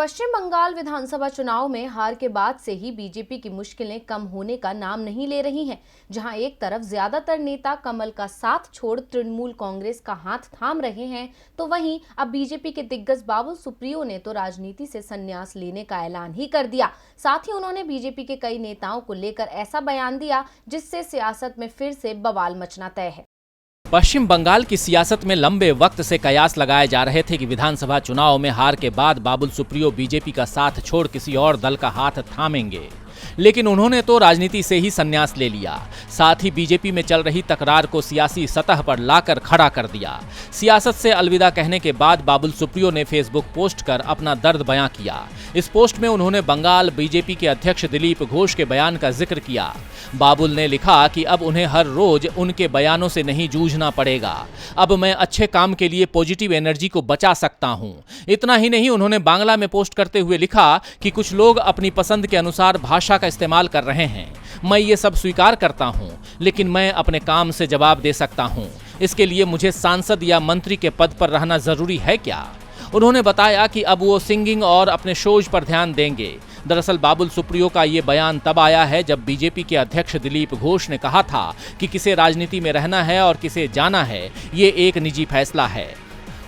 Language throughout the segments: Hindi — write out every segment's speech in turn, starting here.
पश्चिम बंगाल विधानसभा चुनाव में हार के बाद से ही बीजेपी की मुश्किलें कम होने का नाम नहीं ले रही हैं। जहां एक तरफ ज्यादातर नेता कमल का साथ छोड़ तृणमूल कांग्रेस का हाथ थाम रहे हैं, तो वहीं अब बीजेपी के दिग्गज बाबुल सुप्रियो ने तो राजनीति से संन्यास लेने का ऐलान ही कर दिया। साथ ही उन्होंने बीजेपी के कई नेताओं को लेकर ऐसा बयान दिया जिससे सियासत में फिर से बवाल मचना तय है। पश्चिम बंगाल की सियासत में लंबे वक्त से कयास लगाए जा रहे थे कि विधानसभा चुनाव में हार के बाद बाबुल सुप्रियो बीजेपी का साथ छोड़ किसी और दल का हाथ थामेंगे, लेकिन उन्होंने तो राजनीति से ही संन्यास ले लिया। साथ ही बीजेपी में चल रही तकरार को सियासी सतह पर लाकर खड़ा कर दिया। सियासत से अलविदा कहने के बाद बाबुल सुप्रियो ने फेसबुक पोस्ट कर अपना दर्द बयां किया। इस पोस्ट में उन्होंने बंगाल बीजेपी के अध्यक्ष दिलीप घोष के बयान का जिक्र किया। बाबुल ने लिखा कि अब उन्हें हर रोज उनके बयानों से नहीं जूझना पड़ेगा, अब मैं अच्छे काम के लिए पॉजिटिव एनर्जी को बचा सकता हूं। इतना ही नहीं, उन्होंने बांग्ला में पोस्ट करते हुए लिखा कि कुछ लोग अपनी पसंद के अनुसार भाषा का इस्तेमाल कर रहे हैं। मैं ये सब स्वीकार करता हूं, लेकिन मैं अपने काम से जवाब दे सकता हूं। इसके लिए मुझे सांसद या मंत्री के पद पर रहना जरूरी है क्या? उन्होंने बताया कि अब वो सिंगिंग और अपने शोज पर ध्यान देंगे। दरअसल बाबुल सुप्रियो का ये बयान तब आया है जब बीजेपी के अध्यक्ष दिलीप घोष ने कहा था कि किसे राजनीति में रहना है और किसे जाना है, ये एक निजी फैसला है।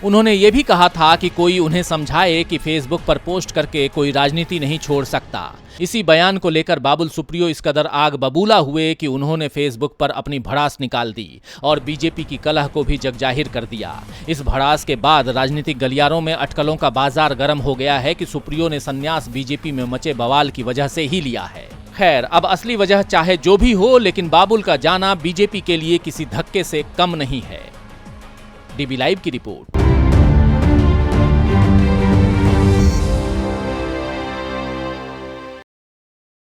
उन्होंने ये भी कहा था कि कोई उन्हें समझाए कि फेसबुक पर पोस्ट करके कोई राजनीति नहीं छोड़ सकता। इसी बयान को लेकर बाबुल सुप्रियो इस कदर आग बबूला हुए कि उन्होंने फेसबुक पर अपनी भड़ास निकाल दी और बीजेपी की कलह को भी जगजाहिर कर दिया। इस भड़ास के बाद राजनीतिक गलियारों में अटकलों का बाजार गर्म हो गया है कि सुप्रियो ने संन्यास बीजेपी में मचे बवाल की वजह से ही लिया है। खैर, अब असली वजह चाहे जो भी हो, लेकिन बाबुल का जाना बीजेपी के लिए किसी धक्के से कम नहीं है। डीबी लाइव की रिपोर्ट।